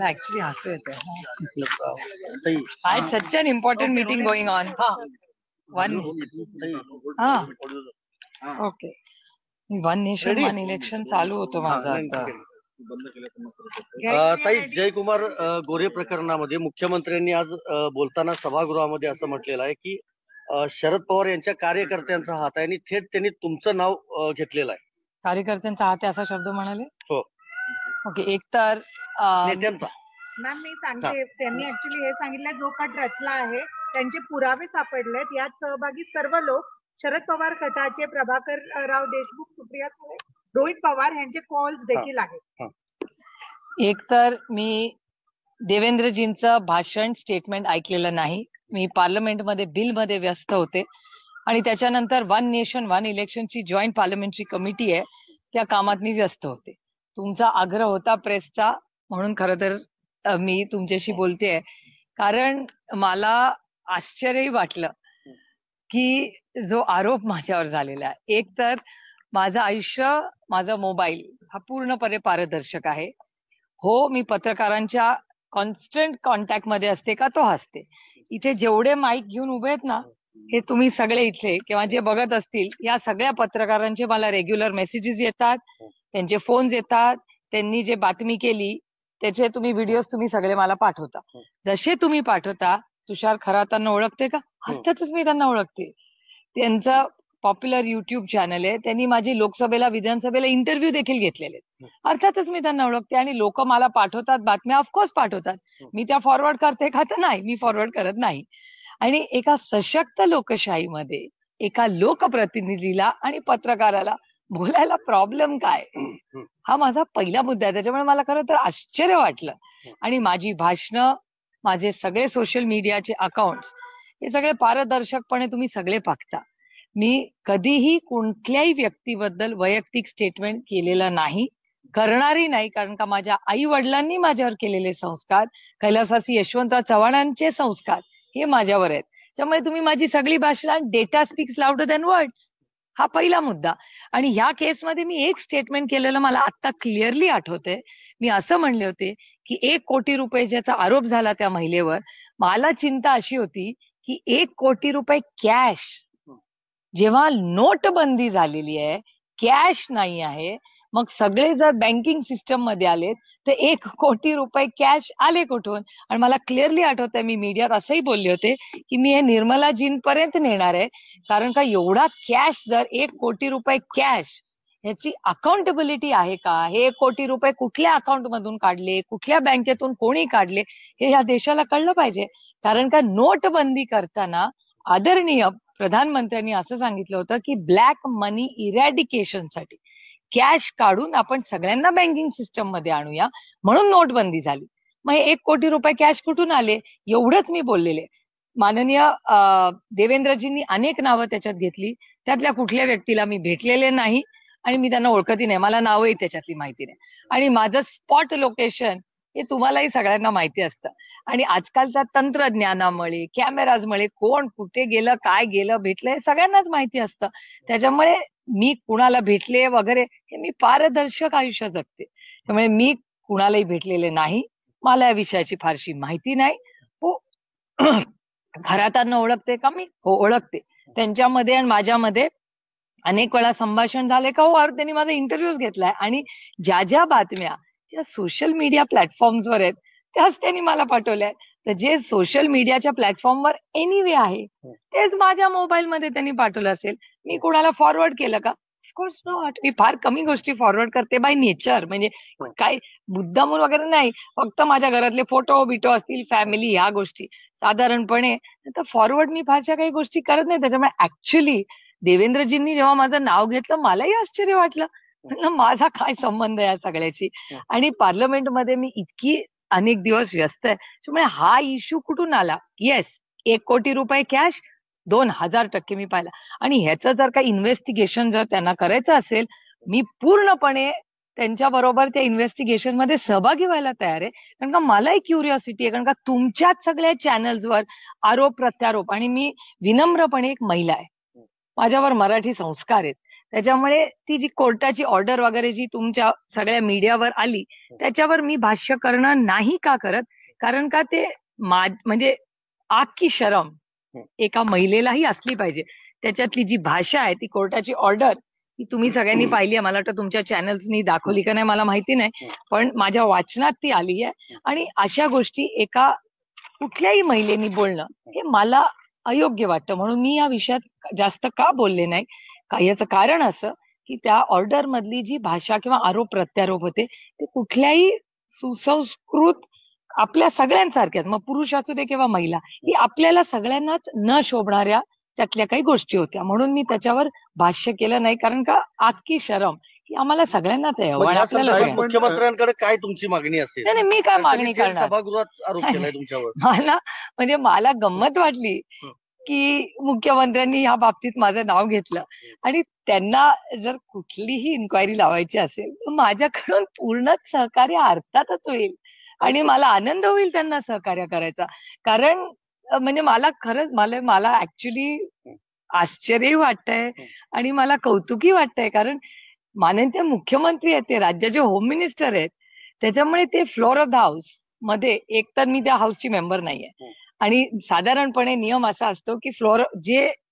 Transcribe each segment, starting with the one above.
मला ऍक्च्युली हसू येते. आज such an important meeting going on. Okay. One nation one election चालू होतं माझं आता. ताई, जयकुमार गोरे प्रकरणामध्ये मुख्यमंत्र्यांनी आज बोलताना सभागृहामध्ये असं म्हटलेलं आहे की शरद पवार यांच्या कार्यकर्त्यांचा हात आहे आणि थेट त्यांनी तुमचं नाव घेतलेलं आहे. कार्यकर्त्यांचा हात आहे असा शब्द म्हणाले? हो. ओके. एक तर नेत्यांचा. मॅम मी सांगते, त्यांनी ऍक्च्युली हे सांगितलं जो कट रचला आहे त्यांचे पुरावे सापडलेत. यात सहभागी सर्व लोक शरद पवार गटाचे प्रभाकर राव देशमुख, सुप्रिया सुळे, रोहित पवार यांचे कॉल्स देखील आहेत. एक तर मी देवेंद्रजींचं भाषण स्टेटमेंट ऐकलेलं नाही. मी पार्लमेंटमध्ये बिलमध्ये व्यस्त होते आणि त्याच्यानंतर वन नेशन वन इलेक्शनची जॉईंट पार्लमेंटरी कमिटी आहे त्या कामात मी व्यस्त होते. तुमचा आग्रह होता प्रेसचा म्हणून खरं तर मी तुमच्याशी बोलतेय. कारण मला आश्चर्यही वाटलं की जो आरोप माझ्यावर झालेला आहे. एक तर माझं आयुष्य, माझा मोबाईल हा पूर्णपणे पारदर्शक आहे. हो, मी पत्रकारांच्या कॉन्स्टंट कॉन्टॅक्ट मध्ये असते का, तो असते. इथे जेवढे माईक घेऊन उभे आहेत ना, हे तुम्ही सगळे इथले किंवा जे बघत असतील या सगळ्या पत्रकारांचे मला रेग्युलर मेसेजेस येतात, त्यांचे फोन्स येतात. त्यांनी जे बातमी केली त्याचे तुम्ही व्हिडिओज तुम्ही सगळे मला पाठवता. जसे तुम्ही पाठवता, तुषार खरातांना ओळखते का? अर्थातच मी त्यांना ओळखते. त्यांचं पॉप्युलर युट्यूब चॅनल आहे. त्यांनी माझी लोकसभेला विधानसभेला इंटरव्ह्यू देखील घेतलेले आहेत. अर्थातच मी त्यांना ओळखते आणि लोक मला पाठवतात बातम्या, ऑफकोर्स पाठवतात. मी त्या फॉरवर्ड करते का? तर नाही, मी फॉरवर्ड करत नाही. आणि एका सशक्त लोकशाहीमध्ये एका लोकप्रतिनिधीला आणि पत्रकाराला बोलायला प्रॉब्लेम काय, हा माझा पहिला मुद्दा आहे. त्याच्यामुळे मला खरं तर आश्चर्य वाटलं. आणि माझी भाषणं, माझे सगळे सोशल मीडियाचे अकाउंट्स हे सगळे पारदर्शकपणे तुम्ही सगळे पाहता. मी कधीही कुठल्याही व्यक्तीबद्दल वैयक्तिक स्टेटमेंट केलेलं नाही, करणारही नाही. कारण का माझ्या आई वडिलांनी माझ्यावर केलेले संस्कार, कैलासवासी यशवंतराव चव्हाणांचे संस्कार हे माझ्यावर आहेत. त्यामुळे तुम्ही माझी सगळी भाषा, data speaks louder than words, हा पहिला मुद्दा. आणि ह्या केसमध्ये मी एक स्टेटमेंट केलेलं मला आता क्लिअरली आठवतंय. मी असं म्हणले होते की 1 कोटी रुपयाचा आरोप झाला त्या महिलेवर. मला चिंता अशी होती की 1 कोटी रुपये कॅश, जेव्हा नोटबंदी झालेली आहे, कॅश नाही आहे, मग सगळे जर बँकिंग सिस्टम मध्ये आलेत तर 1 कोटी रुपये कॅश आले कुठून? आणि मला क्लिअरली आठवतंय, मी मीडियात असंही बोलले होते की मी हे निर्मलाजींपर्यंत नेणार आहे. कारण का एवढा कॅश, जर 1 कोटी रुपये कॅश, ह्याची अकाउंटेबिलिटी आहे का? हे 1 कोटी रुपये कुठल्या अकाउंट मधून काढले, कुठल्या बँकेतून कोणी काढले, हे या देशाला कळलं पाहिजे. कारण का नोटबंदी करताना आदरणीय प्रधानमंत्र्यांनी असं सांगितलं होतं की ब्लॅक मनी इरॅडिकेशनसाठी कॅश काढून आपण सगळ्यांना बँकिंग सिस्टम मध्ये आणूया, म्हणून नोटबंदी झाली. मग 1 कोटी रुपये कॅश कुठून आले? एवढंच मी बोललेले. माननीय देवेंद्रजींनी अनेक नावं त्याच्यात घेतली. त्यातल्या कुठल्या व्यक्तीला मी भेटलेले नाही आणि मी त्यांना ओळखतही नाही. मला नावही त्याच्यातली माहिती नाही. आणि माझं स्पॉट लोकेशन हे तुम्हालाही सगळ्यांना माहिती असतं. आणि आजकालच्या तंत्रज्ञानामुळे, कॅमेराजमुळे कोण कुठे गेलं, काय गेलं, भेटलं हे सगळ्यांनाच माहिती असतं. त्याच्यामुळे मी कुणाला भेटले वगैरे हे मी पारदर्शक आयुष्य जगते. त्यामुळे मी कुणालाही भेटलेले नाही. मला या विषयाची फारशी माहिती नाही. हो, खरातांना ओळखते का मी? हो, ओळखते. त्यांच्यामध्ये आणि माझ्यामध्ये अनेक वेळा संभाषण झाले का? हो, त्यांनी माझा इंटरव्ह्यूज घेतलाय. आणि ज्या ज्या बातम्या ज्या सोशल मीडिया प्लॅटफॉर्म्सवर आहेत त्याच त्यांनी मला पाठवल्या. तर जे सोशल मीडियाच्या प्लॅटफॉर्मवर एनिवे आहे तेच माझ्या मोबाईलमध्ये त्यांनी पाठवलं असेल. मी कुणाला फॉरवर्ड केलं का? Of course not. मी फार कमी गोष्टी फॉरवर्ड करते बाय नेचर. म्हणजे काय मुद्दामून वगैरे नाही, फक्त माझ्या घरातले फोटो बिटो असतील, फॅमिली, ह्या गोष्टी साधारणपणे. तर फॉरवर्ड मी फारशा काही गोष्टी करत नाही. त्याच्यामुळे ऍक्च्युली देवेंद्रजींनी जेव्हा माझं नाव घेतलं मलाही आश्चर्य वाटलं. माझा काय संबंध या सगळ्याची? आणि पार्लमेंटमध्ये मी इतकी अनेक दिवस व्यस्त आहे, त्यामुळे हा इश्यू कुठून आला? येस, 1 कोटी रुपये कॅश 2000% मी पाहिला. आणि ह्याचं जर काही इन्व्हेस्टिगेशन जर त्यांना करायचं असेल, मी पूर्णपणे त्यांच्या बरोबर त्या इन्व्हेस्टिगेशन मध्ये सहभागी व्हायला तयार आहे. कारण का मलाही क्युरिओसिटी आहे. कारण का तुमच्याच सगळ्या चॅनल्सवर आरोप प्रत्यारोप, आणि मी विनम्रपणे एक महिला आहे, माझ्यावर मराठी संस्कार आहेत. त्याच्यामुळे ती जी कोर्टाची ऑर्डर वगैरे जी तुमच्या सगळ्या मीडियावर आली त्याच्यावर मी भाष्य करणं नाही का करत, कारण का ते म्हणजे आग की शरम एका महिलेलाही असली पाहिजे. त्याच्यातली जी भाषा आहे ती कोर्टाची ऑर्डर ती तुम्ही सगळ्यांनी पाहिली आहे. मला वाटतं तुमच्या चॅनल्सनी दाखवली का नाही मला माहिती नाही, पण माझ्या वाचनात ती आली आहे. आणि अशा गोष्टी एका कुठल्याही महिलेनी बोलणं हे मला अयोग्य वाटतं, म्हणून मी या विषयात जास्त का बोलले नाही. याचं कारण असं की त्या ऑर्डर मधली जी भाषा किंवा आरोप प्रत्यारोप होते ते कुठल्याही सुसंस्कृत आपल्या सगळ्यांसारख्याच, मग पुरुष असू दे किंवा महिला, ही आपल्याला सगळ्यांनाच न शोभणाऱ्या त्यातल्या काही गोष्टी होत्या, म्हणून मी त्याच्यावर भाष्य केलं नाही. कारण का आजकी शरम ही आम्हाला सगळ्यांनाच आहे मग आणि या आपल्याला संदर्भात सगळ्यांना. मुख्यमंत्र्यांकडे काय तुमची मागणी असेल? नाही नाही, मी काय कारण त्यांनी मागणी थेट करणार. सभागृहात आरोप केलाय तुमच्यावर. मला म्हणजे मला गंमत वाटली की मुख्यमंत्र्यांनी या बाबतीत माझं नाव घेतलं आणि त्यांना जर कुठलीही इन्क्वायरी लावायची असेल तर माझ्याकडून पूर्णच सहकार्य अर्थातच होईल आणि मला आनंद होईल त्यांना सहकार्य करायचा. कारण म्हणजे मला खरंच मला ऍक्च्युली आश्चर्यही वाटतंय आणि मला कौतुकही वाटतंय, कारण माननीय मुख्यमंत्री आहेत, ते राज्याचे होम मिनिस्टर आहेत. त्याच्यामुळे ते फ्लोअर ऑफ द हाऊस मध्ये, एक तर मी त्या हाऊसची मेंबर नाहीये आणि साधारणपणे नियम असा असतो की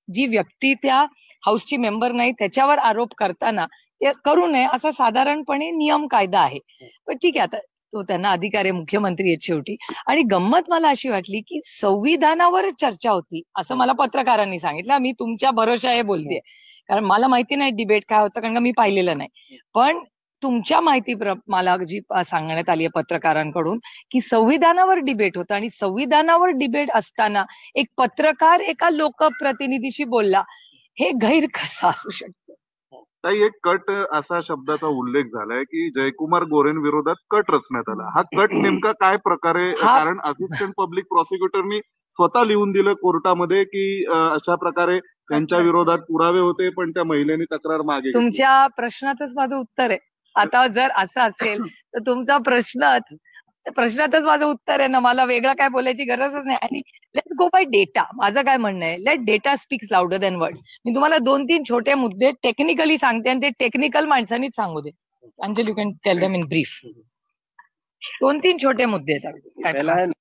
जी व्यक्ती त्या हाऊसची मेंबर नाही त्याच्यावर आरोप करताना ते करू नये असा साधारणपणे नियम कायदा आहे. पण ठीक आहे, आता तो त्यांना अधिकार आहे, मुख्यमंत्री आहेत शेवटी. आणि गंमत मला अशी वाटली की संविधानावर चर्चा होती असं मला पत्रकारांनी सांगितलं. मी तुमच्या भरोशा हे बोलतेय, कारण मला माहिती नाही डिबेट काय होतं, कारण का मी पाहिलेलं नाही. पण तुमच्या माहिती मला जी सांगण्यात आली आहे पत्रकारांकडून की संविधानावर डिबेट होतं आणि संविधानावर डिबेट असताना एक पत्रकार एका लोकप्रतिनिधीशी बोलला, हे गैर कसं असू शकतं? ताई, एक कट असा शब्दाचा उल्लेख झालाय की जयकुमार गोरेंविरोधात कट रचण्यात आला. हा कट नेमका काय प्रकारे? कारण असिस्टंट पब्लिक प्रॉसिक्युटरनी स्वतः लिहून दिलं कोर्टामध्ये की अशा प्रकारे त्यांच्या विरोधात पुरावे होते पण त्या महिलेने तक्रार मागे घेतली. तुमच्या प्रश्नातच माझं उत्तर आहे. आता जर असं असेल तर तुमचा प्रश्नातच माझं उत्तर आहे ना, मला वेगळं काय बोलायची गरजच नाही. आणि लेट्स गो बाय डेटा. माझं काय म्हणणं आहे, let data speaks louder than words. मी तुम्हाला 2-3 छोटे मुद्दे टेक्निकली सांगते आणि ते टेक्निकल माणसांनीच सांगू दे. Anjal, you can tell them in brief. 2-3 छोटे मुद्दे आहेत.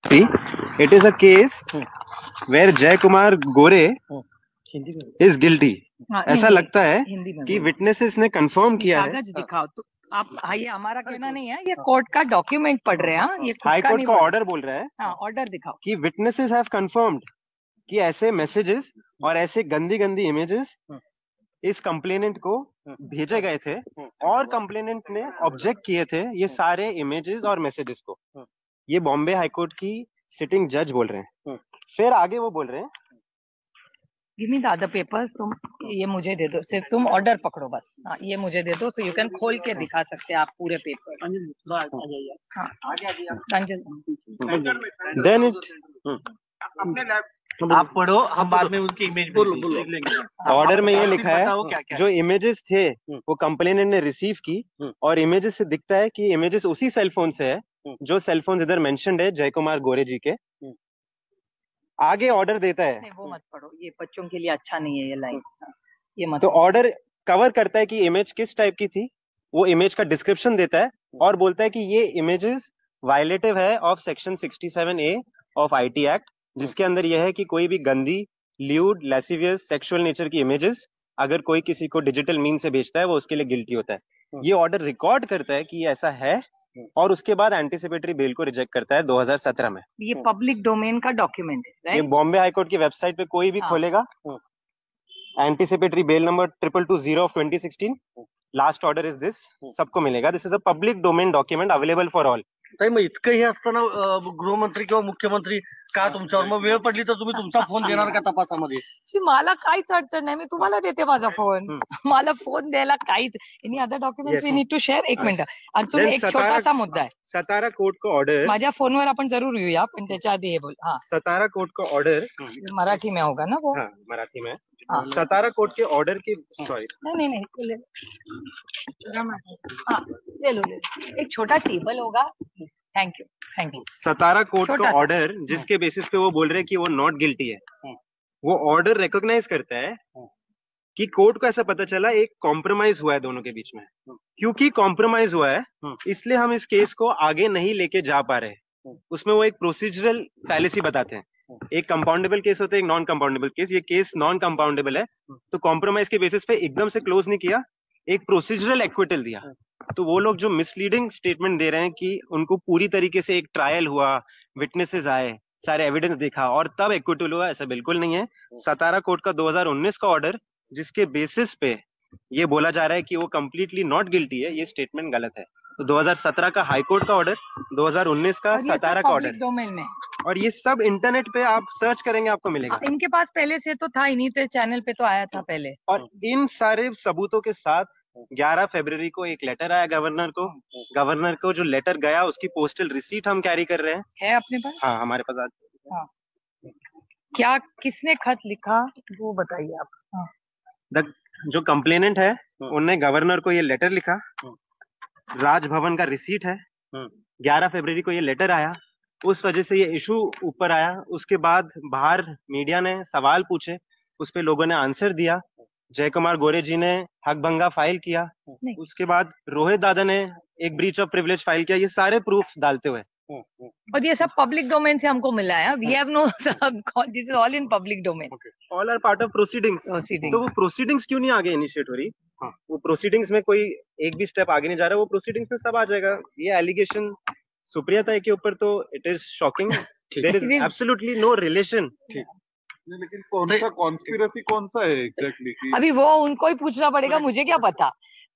See, it is a case where Jay Kumar Gore is guilty. ऐसा लगता है कि विटनेसेस ने कंफर्म किया है. कागज दिखाओ तो आप. ये हमारा कहना नहीं है, ये कोर्ट का डॉक्यूमेंट पढ़ रहे हैं. ये हाई कोर्ट का ऑर्डर बोल रहा है. हाँ, ऑर्डर दिखाओ कि विटनेसेस हैव कंफर्म्ड कि ऐसे मैसेजेस और ऐसे गंदी गंदी इमेजेस इस कंप्लेनेंट को भेजे गए थे और कंप्लेनेंट ने ऑब्जेक्ट किए थे ये सारे इमेजेस और मैसेजेस को. ये बॉम्बे हाईकोर्ट की सिटिंग जज बोल रहे हैं. फिर आगे वो बोल रहे हैं, give me the other papers. तुम ये मुझे दे दो, सिर्फ तुम ऑर्डर पकड़ो बस. हाँ, ये मुझे दे दो, सो यू कैन खोल के दिखा सकते हैं आप पूरे पेपर. देन इट आप पढ़ो, हम बाद में उनकी इमेज बोलो. ऑर्डर में ये लिखा है जो इमेजेस थे वो कंप्लेनेंट ने रिसीव की और इमेजेस से दिखता है कि इमेजेस उसी सेलफोन से है जो सेलफोन इधर मेंशन्ड है जय कुमार गोरे जी के. आगे ऑर्डर देता है. नहीं, वो मत पढ़ो, ये बच्चों के लिए अच्छा नहीं है ये लाइन. ये मत. तो ऑर्डर कवर करता है कि इमेज किस टाइप की थी, वो इमेज का डिस्क्रिप्शन देता है और बोलता है कि ये इमेजेस वायलेटिव है of section 67A of IT act, जिसके अंदर यह है कि कोई भी गंदी, ल्यूड, लैसिवियस, सेक्सुअल नेचर की इमेजेस अगर कोई किसी को डिजिटल मीन से भेजता है वो उसके लिए गिल्टी होता है. ये ऑर्डर रिकॉर्ड करता है कि ये ऐसा है और उसके बाद एंटीसिपेटरी बेल को रिजेक्ट करता है 2017 में. ये पब्लिक डोमेन का डॉक्यूमेंट है, ये right? बॉम्बे हाईकोर्ट की वेबसाइट पे कोई भी हाँ. खोलेगा. Anticipatory bail number 2220 of 2016. Last order is this. सबको मिलेगा. This is a public domain document available for all. ताई मग इतकं हे असताना गृहमंत्री किंवा मुख्यमंत्री का तुमच्यावर, मग वेळ पडली तर तुम्ही तुमचा फोन देणार का तपासामध्ये? जी, मला काहीच अडचण नाही, मी तुम्हाला देते माझा फोन. मला फोन द्यायला काहीच. Any other document we Yes. Need to share. एक मिनिट, अजून Then एक छोटासा मुद्दा आहे. सतारा कोर्ट का ऑर्डर, माझ्या फोनवर आपण जरूर येऊया, पण त्याच्या आधी हे बोल. हा, सतारा कोर्ट का ऑर्डर, मराठी में होगा ना वो? हाँ मराठी में, हाँ. सतारा कोर्ट के ऑर्डर की, सॉरी, नहीं नहीं नहीं, ले लो. हाँ, ले लो. एक छोटा टेबल होगा. Thank you. सतारा कोर्ट छोटा का सा. ऑर्डर जिसके बेसिस पे वो बोल रहे हैं कि वो नॉट गिल्टी है, वो ऑर्डर रिकॉग्नाइज करता है कि कोर्ट को ऐसा पता चला एक कॉम्प्रोमाइज हुआ है दोनों के बीच में, क्योंकि कॉम्प्रोमाइज हुआ है इसलिए हम इस केस को आगे नहीं लेके जा पा रहे. उसमें वो एक प्रोसीजरल फैलेसी बताते हैं. एक कंपाउंडेबल केस होता है, एक नॉन कंपाउंडेबल केस. ये केस नॉन कंपाउंडेबल है, तो कॉम्प्रोमाइज के बेसिस पे एकदम से क्लोज नहीं किया, एक प्रोसीजरल एक्विटल दिया. तो वो लोग जो मिसलीडिंग स्टेटमेंट दे रहे हैं कि उनको पूरी तरीके से एक ट्रायल हुआ, विटनेसेस आए, सारे एविडेंस देखा और तब एक्विटल हुआ, ऐसा बिल्कुल नहीं है. सतारा कोर्ट का 2019 का ऑर्डर जिसके बेसिस पे ये बोला जा रहा है कि वो कंप्लीटली नॉट गिल्टी है, ये स्टेटमेंट गलत है. तो 2017 का हाई कोर्ट का ऑर्डर, 2019 का सतारा का ऑर्डर, डोमेन में. और ये सब इंटरनेट पे आप सर्च करेंगे आपको मिलेगा. इनके पास पहले से तो था, इन्हीं पे चैनल पे तो आया था पहले. और इन सारे सबूतों के साथ 11 फरवरी को एक लेटर आया गवर्नर को जो लेटर गया उसकी पोस्टल रिसीट हम कैरी कर रहे हैं. है अपने पास? हाँ हमारे पास हाँ. क्या किसने खत लिखा वो बताइए आप. हाँ. जो कंप्लेनेंट है उनने गवर्नर को ये लेटर लिखा, राजभवन का रिसीट है, 11 फरवरी को ये लेटर आया, उस वजह से ये इशू ऊपर आया. उसके बाद बाहर मीडिया ने सवाल पूछे, उस पे लोगों ने आंसर दिया. जय कुमार गोरे जी ने हकभंगा फाइल किया, उसके बाद रोहित दादा ने एक ब्रीच ऑफ प्रिविलेज फाइल किया. ये सारे प्रूफ डालते हुए, और ये सब पब्लिक डोमेन से हमको मिला है. We have no, this is all in public domain. All are part of proceedings. तो वो प्रोसीडिंग्स क्यों नहीं आगे इनिशिएट हो रही? वो प्रोसीडिंग्स में कोई एक भी स्टेप आगे नहीं जा रहा, वो प्रोसीडिंग्स में सब आ जाएगा. ये एलिगेशन सुप्रिया ताई के ऊपर तो it is shocking. There is absolutely no relation. लेकिन कौन सा कॉन्स्पिरसी कौन सा है एग्जैक्टली? अभी वो उनको ही पूछना पडेगा, मुझे क्या पता.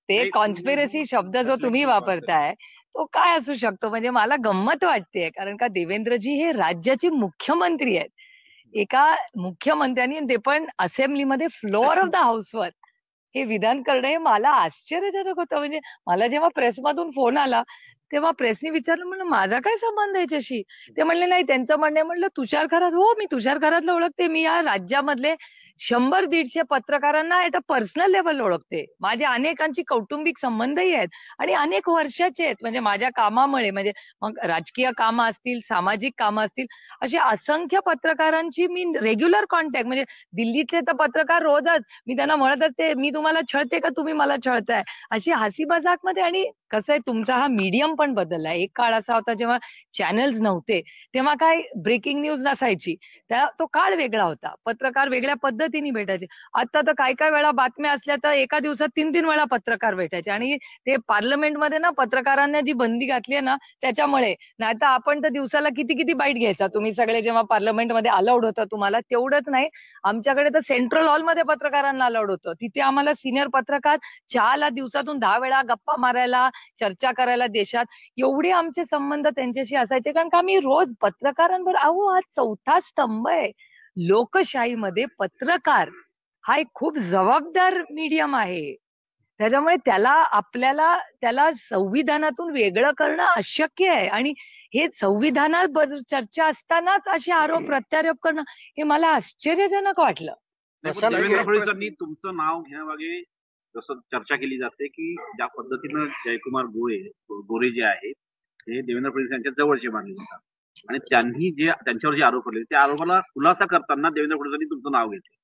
ते कॉन्स्पिरसी शब्द जो तुम्ही वापरताय तो काय असू शकतो, म्हणजे मला गंमत वाटते. कारण का देवेंद्रजी हे राज्याचे मुख्यमंत्री आहेत. एका मुख्यमंत्र्यांनी, ते पण असेंब्लीमध्ये फ्लोअर ऑफ द हाऊसवर हे विधान करणं, हे मला आश्चर्यजनक होतं. म्हणजे मला जेव्हा प्रेसमधून फोन आला तेव्हा प्रेसने विचारलं, म्हणलं माझा काय संबंध याच्याशी. ते म्हणले नाही, त्यांचं म्हणणं आहे. म्हणलं तुषार खरात? हो, मी तुषार खरातला ओळखते. मी या राज्यामधले 100-150 पत्रकारांना ॲट अ पर्सनल लेवल ओळखते. माझे अनेकांची कौटुंबिक संबंधही आहेत आणि अनेक वर्षाचे आहेत. म्हणजे माझ्या कामामुळे, म्हणजे मग राजकीय कामं असतील, सामाजिक कामं असतील, अशी असंख्य पत्रकारांची मी रेग्युलर कॉन्टॅक्ट. म्हणजे दिल्लीतले तर पत्रकार रोजच मी त्यांना म्हणत असते, मी तुम्हाला छळते का तुम्ही मला छळताय, अशी हसी मजाकमध्ये. आणि कसं आहे, तुमचा हा मीडियम पण बदलला. एक काळ असा होता जेव्हा चॅनल्स नव्हते, तेव्हा काय ब्रेकिंग न्यूज नसायची, तो काळ वेगळा होता. पत्रकार वेगळ्या पद्धतीने भेटायचे. आता तर काय काय वेळा बातम्या असल्या तर एका दिवसात 3-3 वेळा पत्रकार भेटायचे. आणि ते पार्लमेंटमध्ये ना पत्रकारांना जी बंदी घातली आहे ना त्याच्यामुळे. नाही तर आपण तर दिवसाला किती किती बाईट घ्यायचा. तुम्ही सगळे जेव्हा पार्लमेंटमध्ये अलाउड होतं तुम्हाला, तेवढंच नाही, आमच्याकडे तर सेंट्रल हॉलमध्ये पत्रकारांना अलाउड होतं. तिथे आम्हाला सिनियर पत्रकार चहाला दिवसातून 10 वेळा गप्पा मारायला, चर्चा करायला देशात, एवढे आमचे संबंध त्यांच्याशी असायचे. कारण का आम्ही रोज पत्रकारांवर, अहो हा 4था स्तंभ आहे लोकशाहीमध्ये. पत्रकार हा एक खूप जबाबदार मीडियम आहे. त्याच्यामुळे त्याला संविधानातून वेगळं करणं अशक्य आहे. आणि हे संविधानात चर्चा असतानाच असे आरोप प्रत्यारोप करणं, हे मला आश्चर्यजनक वाटलं. देवेंद्र फडणवीसांनी तुमचं नाव घेण्यामागे जसं चर्चा केली जाते की ज्या पद्धतीनं जयकुमार गोरे जे आहेत ते देवेंद्र फडणवीस यांच्या जवळचे मानले जातात, आणि त्यांनी त्यांच्यावर जे आरोप केले त्या आरोपाला खुलासा करताना देवेंद्र फडणवीसांनी तुमचं नाव घेतलं.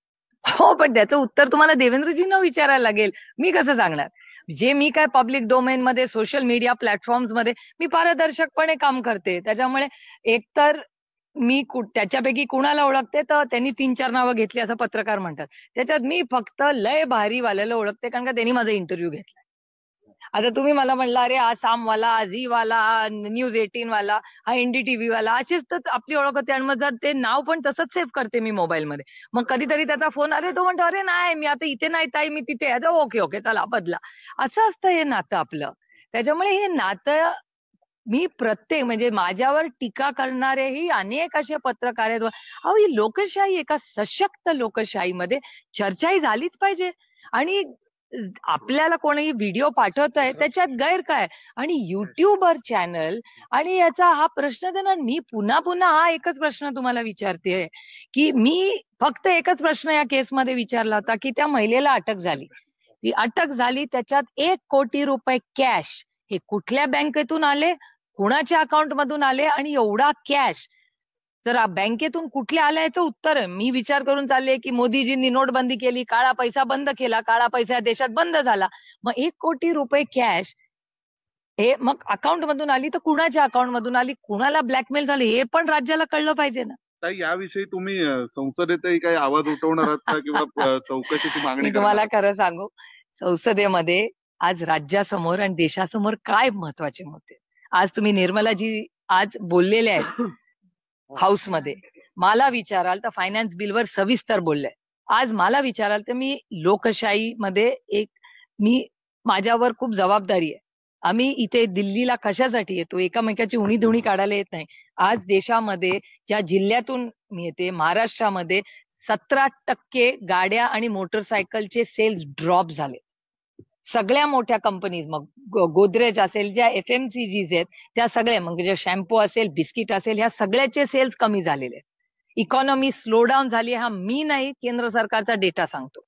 हो, पण त्याचं उत्तर तुम्हाला देवेंद्रजींना विचारायला लागेल. मी कसं सांगणार? जे मी काय पब्लिक डोमेन मध्ये, सोशल मीडिया प्लॅटफॉर्म्स मध्ये मी पारदर्शकपणे काम करते. त्याच्यामुळे एकतर मी त्याच्यापैकी कुणाला ओळखते तर त्यांनी 3-4 नावं घेतली असं पत्रकार म्हणतात. त्याच्यात मी फक्त लय भारीवाल्याला ओळखते, कारण का त्यांनी माझा इंटरव्ह्यू घेतला. आता तुम्ही मला म्हणला, अरे आसामवाला, झीवाला, न्यूज 18 वाला, हा NDTV वाला, असेच तर आपली ओळख होते. आणि मग जर ते नाव पण तसंच सेव्ह करते मी मोबाईलमध्ये. मग कधीतरी त्याचा फोन, अरे तो म्हणतो, अरे नाही मी आता इथे नाही ताई, मी तिथे आहे. ओके चला बदला. असं असतं हे नातं आपलं. त्याच्यामुळे हे नातं मी प्रत्येक म्हणजे माझ्यावर टीका करणारेही अनेक असे पत्रकार आहेत. अहो, ही लोकशाही, एका सशक्त लोकशाहीमध्ये चर्चाही झालीच पाहिजे. आणि आपल्याला कोणी व्हिडिओ पाठवत आहे त्याच्यात गैर काय? आणि युट्यूबर चॅनल आणि याचा हा प्रश्न देणार. मी पुन्हा पुन्हा हा एकच प्रश्न तुम्हाला विचारते की मी फक्त एकच प्रश्न या केसमध्ये विचारला होता की त्या महिलेला अटक झाली, ती अटक झाली, त्याच्यात 1 कोटी रुपये कॅश हे कुठल्या बँकेतून आले, कुणाच्या अकाउंट मधून आले, आणि एवढा कॅश जर बँकेतून कुठल्या आल्या याचं उत्तर आहे. मी विचार करून चालले की मोदीजींनी नोटबंदी केली, काळा पैसा बंद केला, काळा पैसा या देशात बंद झाला. मग 1 कोटी रुपये कॅश हे मग अकाउंट मधून आली तर कुणाच्या अकाउंट मधून आली, कुणाला ब्लॅकमेल झाले, हे पण राज्याला कळलं पाहिजे ना. ताई, याविषयी तुम्ही संसदेतही काही आवाज उठवणार आहात का किंवा चौकशीची मागणी मी करणार तुम्हाला आहात? खरं सांगू, संसदेमध्ये आज राज्यासमोर आणि देशासमोर काय महत्वाचे मुद्दे आहेत. आज तुम्ही निर्मलाजी आज बोललेले आहेत हाऊसमध्ये. मला विचाराल तर फायनान्स बिलवर सविस्तर बोलले. आज मला विचाराल तर मी लोकशाहीमध्ये मी माझ्यावर खूप जबाबदारी आहे. आम्ही इथे दिल्लीला कशासाठी येतो? एकामेकाची उणीधुणी काढायला येत नाही. आज देशामध्ये ज्या जिल्ह्यातून मी येते, महाराष्ट्रामध्ये 17% गाड्या आणि मोटरसायकलचे सेल्स ड्रॉप झाले. सगळ्या मोठ्या कंपनीज, मग गोदरेज असेल, ज्या FMCGs आहेत त्या सगळ्या, म्हणजे शॅम्पू असेल, बिस्किट असेल, ह्या सगळ्याचे सेल्स कमी झालेले आहेत. इकॉनॉमी स्लो डाऊन झाली. हा मी नाही, केंद्र सरकारचा डेटा सांगतो.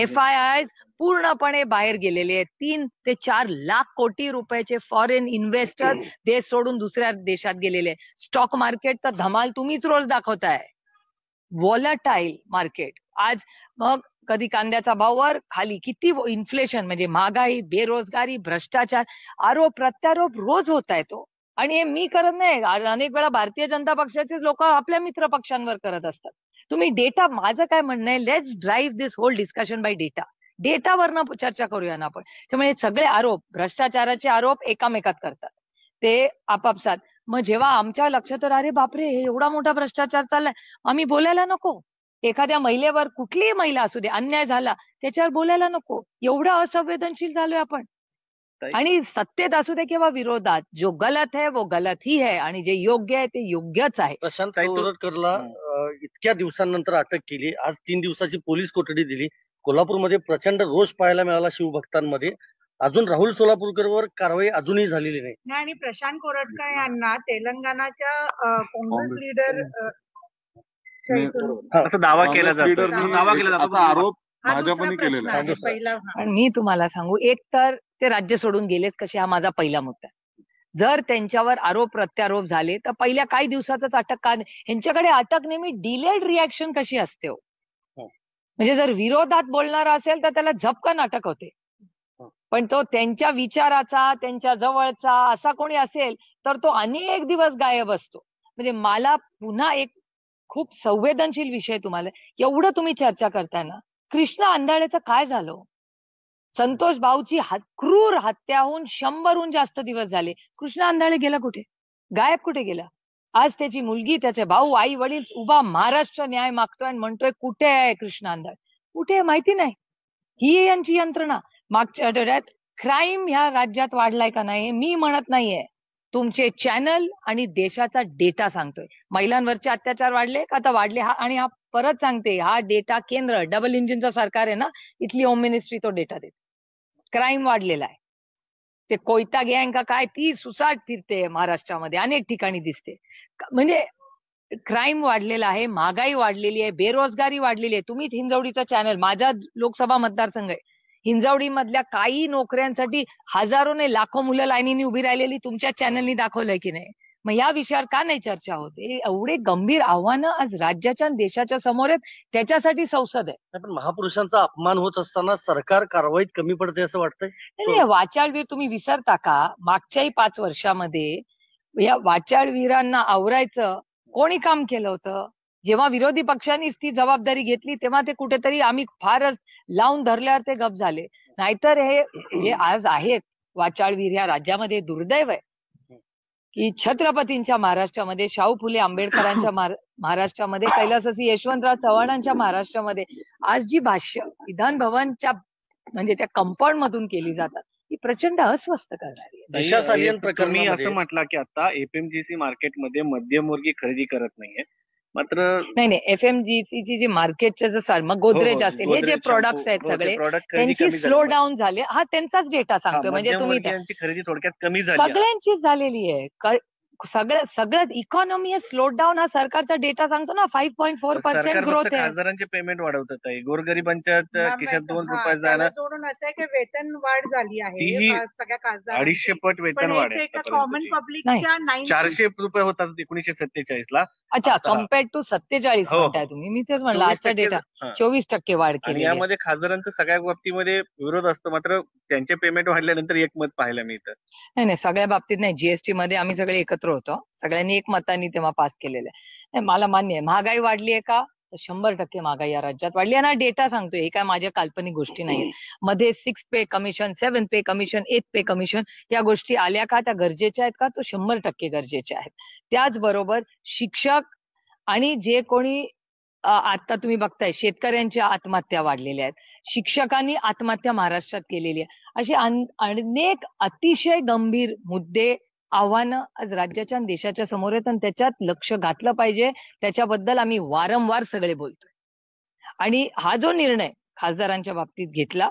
FIIs पूर्णपणे बाहेर गेलेले आहेत. 3 ते 4 लाख कोटी रुपयाचे फॉरेन इन्व्हेस्टर्स देश सोडून दुसऱ्या देशात गेलेले आहेत. स्टॉक मार्केट तर धमाल तुम्हीच रोज दाखवताय. व्हॉलटाईल मार्केट आज, मग कधी कांद्याचा भाव वर खाली, किती इन्फ्लेशन, म्हणजे महागाई, बेरोजगारी, भ्रष्टाचार, आरोप प्रत्यारोप रोज होत आहे तो. आणि हे मी करत नाही, अनेक वेळा भारतीय जनता पक्षाचेच लोक आपल्या मित्र पक्षांवर करत असतात. तुम्ही डेटा, माझं काय म्हणणं आहे, let's drive this whole discussion by data. डेटावरनं चर्चा करूया ना आपण. त्यामुळे हे सगळे आरोप, भ्रष्टाचाराचे आरोप एकामेकात करतात ते आपापसात. मग जेव्हा आमच्या लक्षात अरे बापरे, हे एवढा मोठा भ्रष्टाचार चाललाय, आम्ही बोलायला नको. एखाद्या महिलेवर, कुठलीही महिला असू दे, अन्याय झाला त्याच्यावर बोलायला नको. एवढं असंवेदनशील झालोय आपण. आणि सत्तेत असू दे किंवा विरोधात, जो गलत है वो गलत ही है आणि जे योग्य आहे ते योग्यच आहे. प्रशांत कोरोटकरला इतक्या दिवसांनंतर अटक केली. आज 3 दिवसाची पोलीस कोठडी दिली. कोल्हापूरमध्ये प्रचंड रोष पाहायला मिळाला शिवभक्तांमध्ये. अजून राहुल सोलापूरकरवर कारवाई अजूनही झालेली नाही. आणि प्रशांत कोरटकर यांना तेलंगणाच्या काँग्रेस लीडर असं दावा केला काँग्रेस जातो. लीडरनी दावा केला जातो. असा आरोप हा दुसरा भाजपने प्रश्न केलेला आहे. आहे. पहिला आणि मी तुम्हाला सांगू, एक तर ते राज्य सोडून गेलेत कसे, हा माझा पहिला मुद्दा आहे. जर त्यांच्यावर आरोप प्रत्यारोप झाले तर पहिल्या काही दिवसातच अटक का? ह्यांच्याकडे अटक नेहमी डिलेड रिॲक्शन कशी असते हो. म्हणजे जर विरोधात बोलणार असेल तर त्याला झपकन अटक होते, पण तो त्यांच्या विचाराचा, त्यांच्या जवळचा असा कोणी असेल तर तो अनेक दिवस गायब असतो. म्हणजे मला पुन्हा एक खूप संवेदनशील विषय, तुम्हाला एवढं तुम्ही चर्चा करताय ना, कृष्णा आंधळेचं काय झालं? संतोष भाऊची क्रूर हत्या होऊन 100हून जास्त दिवस झाले. कृष्णा आंधळे गेला कुठे? गायब कुठे गेला? आज त्याची मुलगी, त्याचे भाऊ, आई वडील उभा महाराष्ट्र न्याय मागतोय आणि म्हणतोय कुठे आहे कृष्णा आंधळे? कुठे आहे माहिती नाही. ही यांची यंत्रणा. मागच्या आठवड्यात क्राईम ह्या राज्यात वाढलाय का नाही मी म्हणत नाहीये, तुमचे चॅनल आणि देशाचा डेटा सांगतोय. महिलांवरचे अत्याचार वाढले का? आता वाढले. आणि हा परत सांगते, हा डेटा केंद्र डबल इंजिनचं सरकार आहे ना, इथली होम मिनिस्ट्री तो डेटा देते. क्राईम वाढलेला आहे. ते कोयता गँग का काय, ती सुसाट फिरते महाराष्ट्रामध्ये, अनेक ठिकाणी दिसते. म्हणजे क्राईम वाढलेला आहे, महागाई वाढलेली आहे, बेरोजगारी वाढलेली आहे. तुम्हीच हिंजवडीचा चॅनल, माझा लोकसभा मतदारसंघ आहे, हिंजवडी मधल्या काही नोकऱ्यांसाठी हजारोने लाखो मुलं लाईनीने उभी राहिलेली तुमच्या चॅनलनी दाखवलंय की नाही? मग या विषयावर का नाही चर्चा होते? एवढे गंभीर आव्हानं आज राज्याच्या आणि देशाच्या समोर आहेत, त्याच्यासाठी संसद आहे. पण महापुरुषांचा अपमान होत असताना सरकार कारवाईत कमी पडते असं वाटतंय? नाही, वाचाळवीर तुम्ही विसरता का? मागच्याही 5 वर्षामध्ये या वाचाळवीरांना आवरायचं कोणी काम केलं होतं? जेव्हा विरोधी पक्षांनी ती जबाबदारी घेतली तेव्हा ते कुठेतरी आम्ही फारच लावून धरल्यावर ते गप झाले. नाहीतर हे जे आज आहेत वाचाळवीर या राज्यामध्ये, दुर्दैव आहे की छत्रपतींच्या महाराष्ट्रामध्ये, शाहू फुले आंबेडकरांच्या महाराष्ट्रामध्ये, कैलासवासी यशवंतराव चव्हाणांच्या महाराष्ट्रामध्ये आज जी भाष्य विधान भवनच्या म्हणजे त्या कंपाऊंड मधून केली जातात, ही प्रचंड अस्वस्थ करणारी आहे. दिशा सालियन तुम्ही प्रकरणामध्ये असं म्हटलं की आता एफएमजीसी मार्केटमध्ये मध्यमवर्गीय खरेदी करत नाहीये, मात्र नाही एफएमजीची जी मार्केटचे जर मग गोदरेज असेल, हे जे प्रोडक्ट्स आहेत सगळे त्यांची स्लो डाऊन झाली. हा त्यांचाच डेटा सांगतोय. म्हणजे तुम्ही मध्यमवर्गीयांची खरेदी थोडक्यात कमी झाली आहे. सगळ्यांचीच झालेली आहे. सगळं इकॉनॉमी हे स्लो डाऊन हा सरकारचा डेटा सांगतो ना. 5.4% सरकार ग्रोथ फक्त आहे. खासदारांचे पेमेंट वाढवतात आहे, गोरगरिबांच्या खिशात 2 रुपये त्याला जाणं जोडून असं आहे की वेतन वाढ झाली आहे तीही सगळ्या खासदारांची. 250 पट वेतन पण वाढ हे आहे एका आतापर्यंतची. कॉमन पब्लिकच्या 400 रुपये होतात 1947 ला. अच्छा, आता- कम्पेअर टू 47 हो, हो. म्हणताय तुम्ही. मी तेच म्हणलं 24% आजचा डेटा हा. 24% वाढ आणि केली आहे. यामध्ये खासदारांचा सगळ्या बाबतीमध्ये विरोध असतो, मात्र त्यांचे पेमेंट वाढल्यानंतर एक मत पाहायला मिळतं. नाही सगळ्या बाबतीत नाही. जीएसटी मध्ये आम्ही सगळे एकत्र होतो. सगळ्यांनी एक मतांनी तेव्हा पास केलेलं आहे. मला मान्य आहे. महागाई वाढली आहे का? 100% महागाई या राज्यात वाढली आहे ना. डेटा सांगतोय. हे काय माझ्या काल्पनिक गोष्टी नाहीत. मध्ये 6th पे कमिशन, 7th पे कमिशन, 8th पे कमिशन या गोष्टी आल्या का? त्या गरजेच्या आहेत का? तो 100% गरजेच्या आहेत. त्याचबरोबर शिक्षक आणि जे कोणी आता तुम्ही बघताय शेतकऱ्यांच्या आत्महत्या वाढलेल्या आहेत. शिक्षकांनी आत्महत्या महाराष्ट्रात केलेली आहे. अशी अनेक अतिशय गंभीर मुद्दे, आव्हानं आज राज्याच्या आणि देशाच्या समोर आहेत आणि त्याच्यात लक्ष घातलं पाहिजे. त्याच्याबद्दल आम्ही वारंवार सगळे बोलतोय. आणि हा जो निर्णय खासदारांच्या बाबतीत घेतला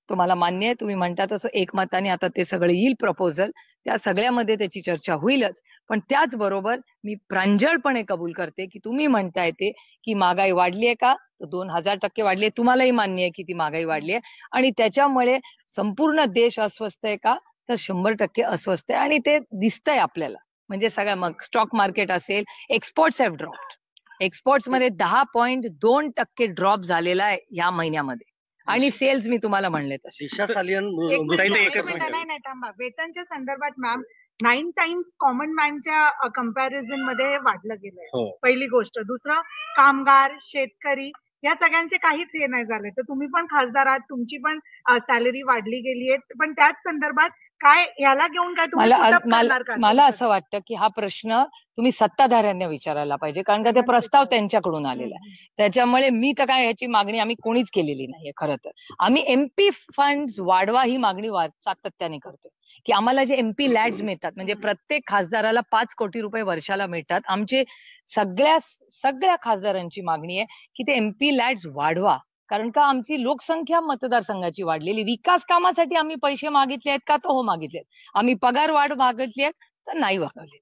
तो मला मान्य आहे. तुम्ही म्हणता तसं एकमताने आता ते सगळं येईल प्रपोजल. त्या सगळ्यामध्ये त्याची चर्चा होईलच. पण त्याचबरोबर मी प्रांजळपणे कबूल करते की तुम्ही म्हणताय ते की महागाई वाढली आहे का? 2000% वाढली आहे. तुम्हालाही मान्य आहे की ती महागाई वाढली आहे आणि त्याच्यामुळे संपूर्ण देश अस्वस्थ आहे का? तर 100% अस्वस्थ आहे आणि ते दिसतंय आपल्याला. म्हणजे सगळ्या मग स्टॉक मार्केट असेल, एक्सपोर्ट्स हॅव ड्रॉप्ड. एक्सपोर्ट्स मध्ये 10.2% ड्रॉप झालेला आहे या महिन्यामध्ये. आणि सेल्स मी तुम्हाला म्हणले तसे. दिशा सालियन एक ताई, मिनिट, ते एक एकच मिनिट, मिनिट. नाही थांबा. वेतनच्या संदर्भात मॅम 9 टाइम्स कॉमन मॅनच्या कम्पॅरिझन मध्ये हे वाढलं गेलंय. हो. पहिली गोष्ट. दुसरं, कामगार, शेतकरी या सगळ्यांचे काहीच हे नाही झाले. तर तुम्ही पण खासदार आहात, तुमची पण सॅलरी वाढली गेली आहे. पण त्याच संदर्भात काय याला घेऊन काय तुम्ही सुटप करणार का? मला असं वाटतं की हा प्रश्न तुम्ही सत्ताधाऱ्यांना विचारायला पाहिजे. कारण का ते प्रस्ताव त्यांच्याकडून आलेला आहे. त्याच्यामुळे मी तर काय ह्याची मागणी आम्ही कोणीच केलेली नाहीये. खरं तर आम्ही एमपी फंड्स वाढवा ही मागणी सातत्याने करतोय की आम्हाला जे एमपी लॅड्स मिळतात म्हणजे प्रत्येक खासदाराला 5 कोटी रुपये वर्षाला मिळतात. आमचे सगळ्या खासदारांची मागणी आहे की ते एमपी लॅड्स वाढवा. कारण का आमची लोकसंख्या मतदारसंघाची वाढलेली. विकास कामासाठी आम्ही पैसे मागितले आहेत का? तर हो मागितले आहेत. आम्ही पगार वाढ मागितली आहे तर नाही मागवले.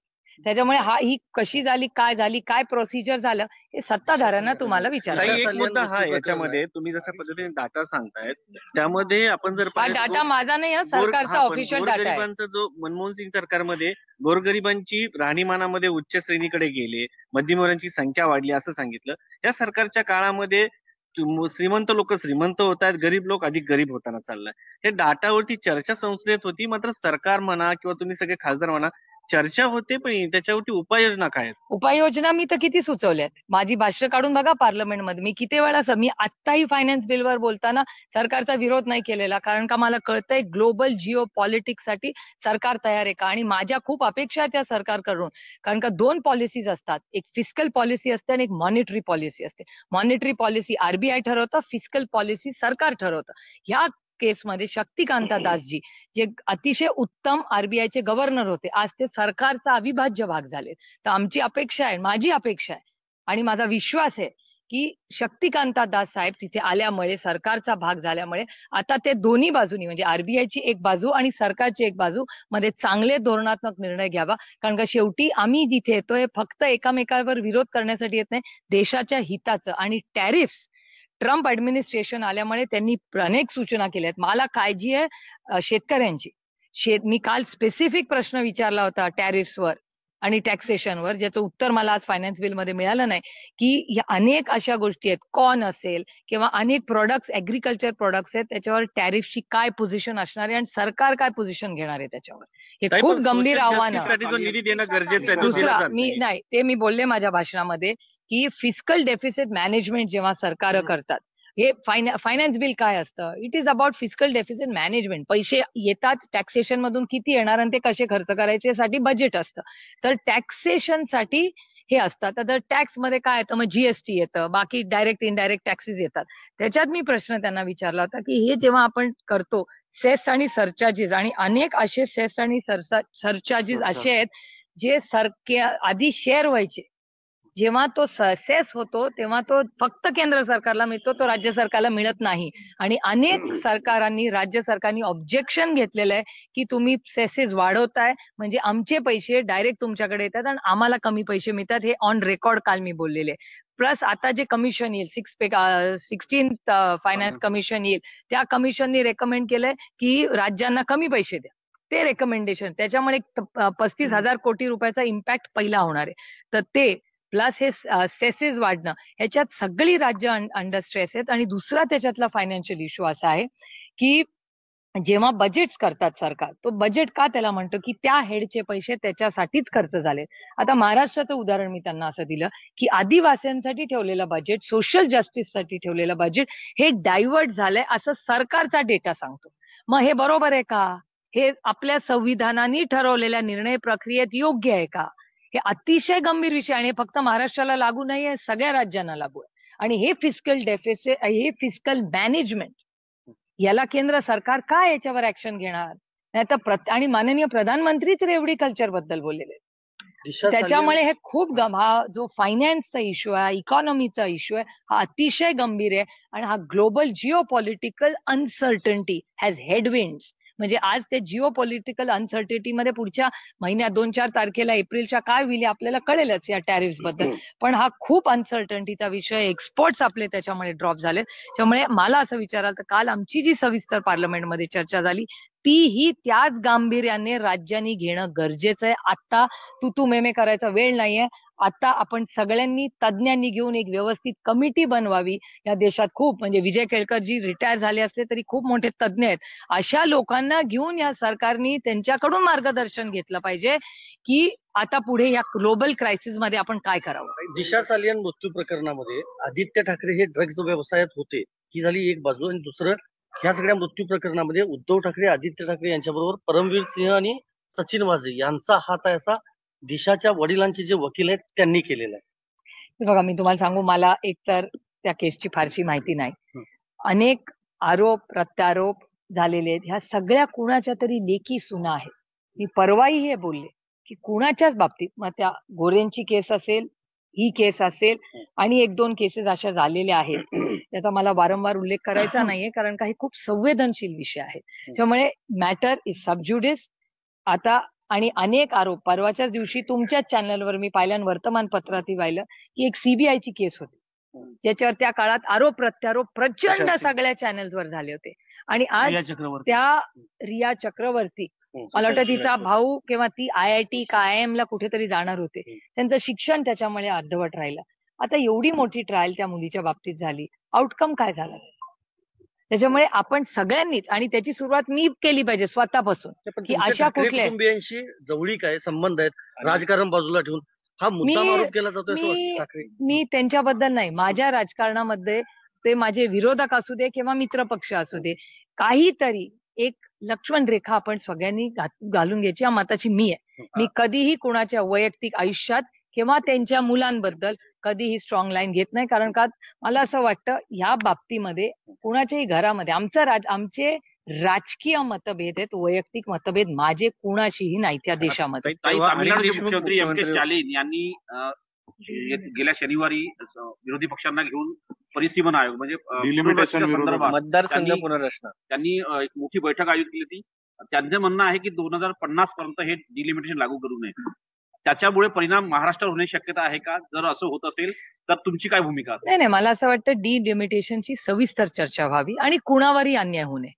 त्याच्यामुळे ही कशी झाली, काय प्रोसिजर झालं हे सत्ताधाऱ्यांना तुम्हाला ताई, विचारायचं. एक मुद्दा हा याच्यामध्ये तुम्ही जशा पद्धतीने डाटा सांगतायत त्यामध्ये आपण जर हा पाहिलं तर डाटा माझा नाही, हा सरकारचा ऑफिशियल डाटा आहे. गोरगरिबांचा जो मनमोहन सिंग सरकारमध्ये गोरगरिबांची राहणीमानामध्ये उच्च श्रेणीकडे गेले, मध्यमवर्गीयांची संख्या वाढली असं सांगितलं. या सरकारच्या काळामध्ये श्रीमंत लोक श्रीमंत होत आहेत, गरीब लोक अधिक गरीब होताना चाललाय. हे डाटावरती चर्चा संसदेत होती, मात्र सरकार म्हणा किंवा तुम्ही सगळे खासदार म्हणा चर्चा होते, पण त्याच्यावरती उपाययोजना काय आहेत? उपाययोजना मी तर किती सुचवल्यात. माझी भाष्य काढून बघा पार्लमेंटमध्ये. मी किती वेळा मी आत्ताही फायनान्स बिलवर बोलताना सरकारचा विरोध नाही केलेला. कारण का मला कळतंय ग्लोबल जिओ पॉलिटिक्स साठी सरकार तयार आहे का? आणि माझ्या खूप अपेक्षा आहेत त्या सरकारकडून. कारण का 2 पॉलिसीज असतात. एक फिस्कल पॉलिसी असते आणि एक मॉनिटरी पॉलिसी असते. मॉनिटरी पॉलिसी आरबीआय ठरवतं, फिस्कल पॉलिसी सरकार ठरवतं. ह्या केसमध्ये शक्तिकांता दासजी जे अतिशय उत्तम आरबीआयचे गव्हर्नर होते, आज ते सरकारचा अविभाज्य भाग झाले. तर आमची अपेक्षा आहे, माझी अपेक्षा आहे आणि माझा विश्वास आहे की शक्तिकांता दास साहेब तिथे आल्यामुळे, सरकारचा भाग झाल्यामुळे आता ते दोन्ही बाजूनी म्हणजे आरबीआयची एक बाजू आणि सरकारची एक बाजू मध्ये चांगले धोरणात्मक निर्णय घ्यावा. कारण का शेवटी आम्ही जिथे येतोय फक्त एकामेकावर विरोध करण्यासाठी येत नाही, देशाच्या हिताचं. आणि टॅरिफ्स ट्रम्प ऍडमिनिस्ट्रेशन आल्यामुळे त्यांनी अनेक सूचना केल्या आहेत. मला काळजी आहे शेतकऱ्यांची. मी काल स्पेसिफिक प्रश्न विचारला होता टॅरिफ्सवर आणि टॅक्सेशनवर, ज्याचं उत्तर मला आज फायनान्स बिलमध्ये मिळालं नाही. की या अनेक अशा गोष्टी आहेत, कॉर्न असेल किंवा अनेक प्रोडक्ट्स, ऍग्रिकल्चर प्रोडक्ट्स आहेत, त्याच्यावर टॅरिफची काय पोझिशन असणार आहे आणि सरकार काय पोझिशन घेणार आहे त्याच्यावर. हे ताई, खूप पण गंभीर social आव्हान. justice साठी जो निधी देणं गरजेचं आहे तो दिला दुसरा जात मी नाही, ते मी बोलले माझ्या भाषणामध्ये की फिस्कल डेफिसिट मॅनेजमेंट जेव्हा सरकार करतात, हे फायनान्स बिल काय असतं? It is about fiscal deficit management. पैसे येतात टॅक्सेशन मधून, किती येणार आणि ते कसे खर्च करायचे यासाठी बजेट असतं. तर टॅक्सेशनसाठी हे असतात. तर टॅक्स मध्ये काय येतं? मग जीएसटी येतं, बाकी डायरेक्ट इनडायरेक्ट टॅक्सेस येतात. त्याच्यात मी प्रश्न त्यांना विचारला होता की हे जेव्हा आपण करतो सेस आणि सरचार्जेस आणि अनेक असे सेस आणि सरचार्जेस असे आहेत जे आधी शेअर व्हायचे. जेव्हा तो सेस होतो तेव्हा तो फक्त केंद्र सरकारला मिळतो, तो राज्य सरकारला मिळत नाही. आणि अनेक सरकारांनी, राज्य सरकारनी ऑब्जेक्शन घेतलेलं आहे की तुम्ही सेसेस वाढवताय म्हणजे आमचे पैसे डायरेक्ट तुमच्याकडे येतात आणि आम्हाला कमी पैसे मिळतात. हे ऑन रेकॉर्ड काल मी बोललेले. प्लस आता जे कमिशन येईल 16th फायनान्स कमिशन येईल, त्या कमिशननी रेकमेंड केलंय की राज्यांना कमी पैसे द्या. ते रेकमेंडेशन, त्याच्यामुळे 35,000 कोटी रुपयाचा इम्पॅक्ट पहिला होणार आहे. तर ते प्लस हे सेसेस वाढणं, ह्याच्यात सगळी राज्य अंडर स्ट्रेस आहेत. आणि दुसरा त्याच्यातला फायनान्शियल इश्यू असा आहे की जेव्हा बजेट्स करतात सरकार, तो बजेट का त्याला म्हणतो की त्या हेडचे पैसे त्याच्यासाठीच खर्च झाले. आता महाराष्ट्राचं उदाहरण मी त्यांना असं दिलं की आदिवासींसाठी ठेवलेलं बजेट, सोशल जस्टिससाठी ठेवलेलं बजेट हे डायव्हर्ट झालंय असं सरकारचा डेटा सांगतो. मग हे बरोबर आहे का? हे आपल्या संविधानाने ठरवलेल्या निर्णय प्रक्रियेत योग्य आहे का? हे अतिशय गंभीर विषय आणि फक्त महाराष्ट्राला लागू नाहीये, सगळ्या राज्यांना लागू आहे. आणि हे फिस्कल डेफिसिट, हे फिस्कल मॅनेजमेंट, याला केंद्र सरकार का याच्यावर ऍक्शन घेणार? नाही तर आणि माननीय प्रधानमंत्रीच रेवडी कल्चर बद्दल बोललेले. त्याच्यामुळे हे खूप हा जो फायनान्सचा इश्यू आहे, इकॉनॉमीचा इश्यू आहे, हा अतिशय गंभीर आहे. आणि हा global Jio political uncertainty has headwinds. म्हणजे आज ते जिओ पॉलिटिकल अनसर्टन्टीमध्ये पुढच्या महिन्यात 2-4 तारखेला एप्रिलच्या काय होईल आपल्याला कळेलच या टॅरिफ्स बद्दल. पण हा खूप अनसर्टन्टीचा विषय. एक्सपोर्ट्स आपले त्याच्यामुळे ड्रॉप झालेत. त्यामुळे मला असं विचाराल तर काल आमची जी सविस्तर पार्लमेंटमध्ये चर्चा झाली तीही त्याच गांभीर्याने राज्यांनी घेणं गरजेचं आहे. आता तू मेमे करायचा वेळ नाहीये. आता आपण सगळ्यांनी तज्ज्ञांनी घेऊन एक व्यवस्थित कमिटी बनवावी. या देशात खूप, म्हणजे विजय केळकर जी रिटायर झाले असले तरी खूप मोठे तज्ज्ञ आहेत. अशा लोकांना घेऊन या सरकारनी त्यांच्याकडून मार्गदर्शन घेतलं पाहिजे की आता पुढे या ग्लोबल क्रायसिस मध्ये आपण काय करावं. दिशा सालियन मृत्यू प्रकरणामध्ये आदित्य ठाकरे हे ड्रग्ज व्यवसायात होते, ही झाली एक बाजू. आणि दुसरं, ह्या सगळ्या मृत्यू प्रकरणामध्ये उद्धव ठाकरे, आदित्य ठाकरे यांच्याबरोबर परमवीर सिंह आणि सचिन वाझे यांचा हात आहे, असा दिशाच्या वडिलांचे जे वकील आहेत त्यांनी केलेला आहे. बघा, मी तुम्हाला सांगू, मला एकतर त्या केसची फारशी माहिती नाही. अनेक आरोप प्रत्यारोप झालेले आहेत. ह्या सगळ्या कुणाच्या तरी लेकी सुना आहेत. मी परवाही हे बोलले की कुणाच्याच बाबतीत, मग त्या गोरेंची केस असेल, ही केस असेल, आणि 1-2 केसेस अशा झालेल्या आहेत, त्याचा मला वारंवार उल्लेख करायचा नाहीये कारण काही खूप संवेदनशील विषय आहेत. त्यामुळे मॅटर इज सबज्युडिस आता. आणि अनेक आरोप, परवाच्याच दिवशी तुमच्याच चॅनलवर मी पाहिलं, वर्तमानपत्रातही पाहिलं की एक सीबीआयची केस होती ज्याच्यावर त्या काळात आरोप प्रत्यारोप प्रचंड सगळ्या चॅनल्सवर झाले होते. आणि आज त्या रिया चक्रवर्ती, मला वाटतं तिचा भाऊ किंवा ती IIT का IIM ला कुठेतरी जाणार होते, त्यांचं शिक्षण त्याच्यामुळे अर्धवट राहिलं. आता एवढी मोठी ट्रायल त्या मुलीच्या बाबतीत झाली, आउटकम काय झाला? त्याच्यामुळे आपण सगळ्यांनीच, आणि त्याची सुरुवात मी केली पाहिजे स्वतःपासून, की अशा कुठल्या कुटुंबियांशी जवळीक आहे, संबंध आहेत, राजकारण बाजूला ठेवून हा मुद्दाम आरोप केला जातोय. मी त्यांच्याबद्दल नाही, माझ्या राजकारणामध्ये ते माझे विरोधक असू दे किंवा मित्र पक्ष असू दे, काहीतरी एक लक्ष्मण रेखा आपण सगळ्यांनी घालून घ्यायची, या मताची मी आहे. मी कधीही कुणाच्या वैयक्तिक आयुष्यात किंवा त्यांच्या मुलांबद्दल कधीही स्ट्रॉंग लाईन घेत नाही. कारण का मला असं वाटतं या बाबतीमध्ये कुणाच्याही घरामध्ये आमचे राजकीय मतभेद आहेत, वैयक्तिक मतभेद माझे कुणाशीही नाही त्या देशामध्ये. तामिळनाडूचे मुख्यमंत्री M.K. स्टॅलिन यांनी गेल्या शनिवारी विरोधी पक्षांना घेऊन परिसीमन आयोग म्हणजे मतदारसंघ पुनर्रचना, त्यांनी एक मोठी बैठक आयोजित केली होती. त्यांचं म्हणणं आहे की 2050 पर्यंत हे डिलिमिटेशन लागू करू नये. त्याच्यामुळे परिणाम महाराष्ट्रावर होण्याची शक्यता आहे का? जर असं होत असेल तर तुमची काय भूमिका? नाही, मला असं वाटतं डिलिमिटेशनची सविस्तर चर्चा व्हावी आणि कुणावरही अन्याय होऊ नये.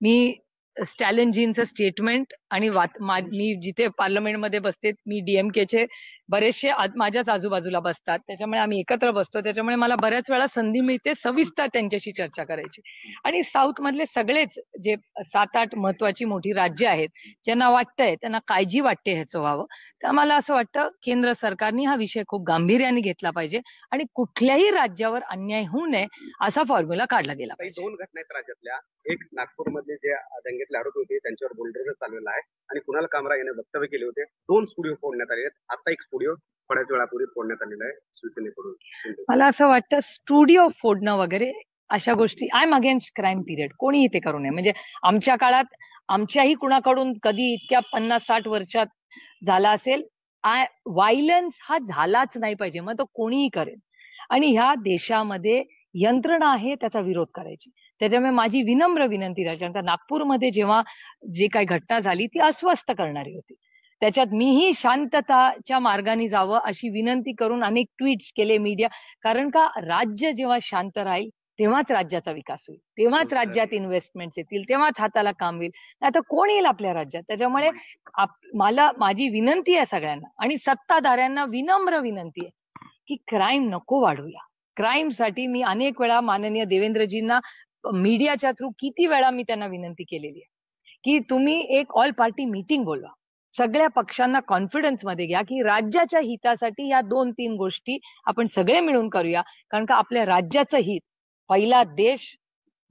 मी स्टॅलिनजींचं स्टेटमेंट आणि मी जिथे पार्लमेंटमध्ये बसते, मी DMKचे बरेचसे माझ्याच आजूबाजूला बसतात, त्याच्यामुळे आम्ही एकत्र बसतो. त्याच्यामुळे मला बऱ्याच वेळा संधी मिळते सविस्तर त्यांच्याशी चर्चा करायची. आणि साऊथ मधले सगळेच जे 7-8 महत्वाची मोठी राज्य आहेत, ज्यांना वाटतंय, त्यांना काळजी वाटते ह्याचं व्हावं, तर मला असं वाटतं केंद्र सरकारने हा विषय खूप गांभीर्याने घेतला पाहिजे आणि कुठल्याही राज्यावर अन्याय होऊ नये असा फॉर्म्युला काढला गेला पाहिजे. 2 घटना आहेत राज्यातल्या. एक नागपूरमधले जे दंगेतले आरोपी होते त्यांच्यावर बुलडोझर चालवलेला आहे आणि कुणाल कामरा याने वक्तव्य केले होते. 2 स्टुडिओ फोडण्यात आले आहेत. आता एक स्टुडिओ थोड्याच वेळापूर्वी फोडण्यात आलेला आहे शिवसेनेकडून. मला असं वाटतं स्टुडिओ फोडणं वगैरे अशा गोष्टी. I am against crime period. कोणीही ते करू नये. म्हणजे आमच्या काळात आमच्याही कुणाकडून कधी इतक्या 50-60 वर्षात झाला असेल. व्हायलन्स हा झालाच नाही पाहिजे, मग तो कोणीही करेल. आणि ह्या देशामध्ये यंत्रणा आहे त्याचा विरोध करायची. त्याच्यामुळे माझी विनम्र विनंती राहील, कारण नागपूरमध्ये जेव्हा जी काही घटना झाली ती अस्वस्थ करणारी होती. त्याच्यात मीही शांतताच्या मार्गाने जावं अशी विनंती करून अनेक ट्विट्स केले मीडिया. कारण का राज्य जेव्हा शांत राहील तेव्हाच राज्याचा विकास होईल, तेव्हाच राज्यात इन्व्हेस्टमेंट्स येतील, तेव्हाच हाताला काम होईल. आता कोण येईल आपल्या राज्यात? त्याच्यामुळे मला माझी विनंती आहे सगळ्यांना आणि सत्ताधाऱ्यांना विनम्र विनंती आहे की क्राईम नको वाढूया. क्राईम साठी मी अनेक वेळा माननीय देवेंद्रजींना मीडियाच्या थ्रू किती वेळा मी त्यांना विनंती केलेली आहे की तुम्ही एक ऑल पार्टी मीटिंग बोलवा. सगळ्या पक्षांना कॉन्फिडन्स मध्ये घ्या की राज्याच्या हितासाठी या 2-3 गोष्टी आपण सगळे मिळून करूया. कारण का आपल्या राज्याचं हित, पहिला देश,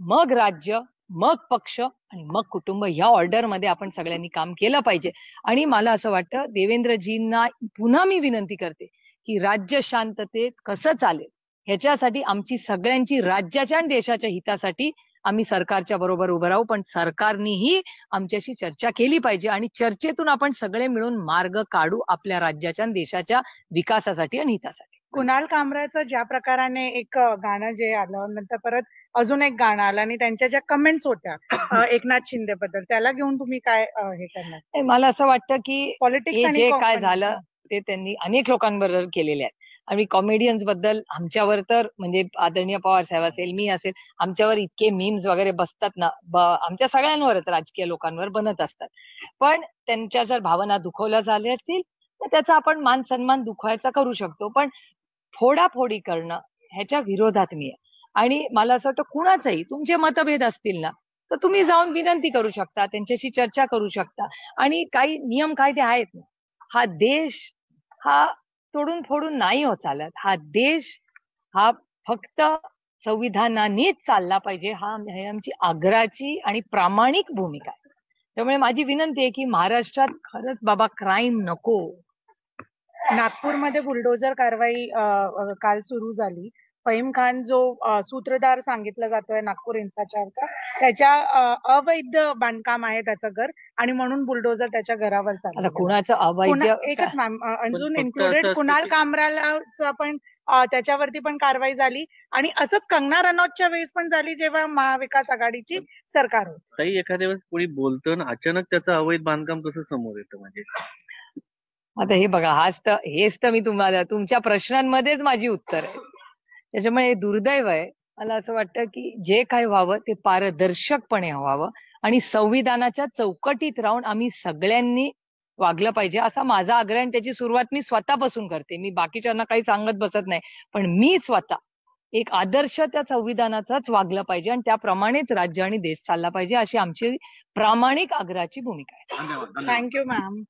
मग राज्य, मग पक्ष आणि मग कुटुंब, ह्या ऑर्डरमध्ये आपण सगळ्यांनी काम केलं पाहिजे. आणि मला असं वाटतं देवेंद्रजींना पुन्हा मी विनंती करते की राज्य शांततेत कसं चालेल ह्याच्यासाठी आमची सगळ्यांची राज्याच्या आणि देशाच्या हितासाठी आम्ही सरकारच्या बरोबर उभं राहू. पण सरकारनेही आमच्याशी चर्चा केली पाहिजे आणि चर्चेतून आपण सगळे मिळून मार्ग काढू आपल्या राज्याच्या आणि देशाच्या विकासासाठी आणि हितासाठी. कुणाल कामराचं ज्या प्रकाराने एक गाणं जे आलं, नंतर परत अजून एक गाणं आलं आणि त्यांच्या ज्या कमेंट्स होत्या एकनाथ शिंदे बद्दल, त्याला घेऊन तुम्ही काय हे करणार? मला असं वाटतं की पॉलिटिक्स हे जे काय झालं ते त्यांनी अनेक लोकांबरोबर केलेले आहेत. आणि कॉमेडियन्स बद्दल आमच्यावर तर म्हणजे आदरणीय पवार साहेब असेल, मी असेल, आमच्यावर इतके मीम्स वगैरे बसतात ना, आमच्या सगळ्यांवरच राजकीय लोकांवर बनत असतात. पण त्यांच्या जर भावना दुखवल्या झाल्या असतील तर त्याचा आपण मान सन्मान दुखवायचा करू शकतो. पण फोडाफोडी करणं ह्याच्या विरोधात मी आहे. आणि मला असं वाटतं कुणाचंही तुमचे मतभेद असतील ना तर तुम्ही जाऊन विनंती करू शकता, त्यांच्याशी चर्चा करू शकता. आणि काही नियम कायदे आहेत ना, हा देश हा तोडून फोडून नाही होत चालत. हा देश हा फक्त संविधानानेच चालला पाहिजे, ही आमची आग्रहाची आणि प्रामाणिक भूमिका आहे. त्यामुळे माझी विनंती आहे की महाराष्ट्रात खरंच बाबा क्राईम नको. नागपूरमध्ये बुलडोझर कारवाई काल सुरू झाली. फहीम खान जो सूत्रधार सांगितला जातोय नागपूर हिंसाचारचा, त्याच्या अवैध बांधकाम आहे त्याचं घर आणि म्हणून बुलडोझर त्याच्या घरावर चाललं. कुणाचं अवैध? एकच मॅम, अजून इन्क्लुडेड कुणाल कामराला पण त्याच्यावरती पण कारवाई झाली आणि असंच कंगना रनौतच्या वेळेस पण झाली जेव्हा महाविकास आघाडीची सरकार होती. काही एखाद्या वेळेस कोणी बोलतं ना अचानक त्याचं अवैध बांधकाम कसं समोर येतं? म्हणजे आता हे बघा, हेच तर मी तुम्हाला तुमच्या प्रश्नांमध्येच माझी उत्तर आहे. त्याच्यामुळे हे दुर्दैव आहे. मला असं वाटतं की जे काय व्हावं ते पारदर्शकपणे व्हावं आणि संविधानाच्या चौकटीत राहून आम्ही सगळ्यांनी वागलं पाहिजे असा माझा आग्रह. आणि त्याची सुरुवात मी स्वतःपासून करते. मी बाकीच्यांना काही सांगत बसत नाही, पण मी स्वतः एक आदर्श त्या संविधानाचाच वागलं पाहिजे आणि त्याप्रमाणेच राज्य आणि देश चालला पाहिजे अशी आमची प्रामाणिक आग्रहाची भूमिका आहे. Thank you ma'am.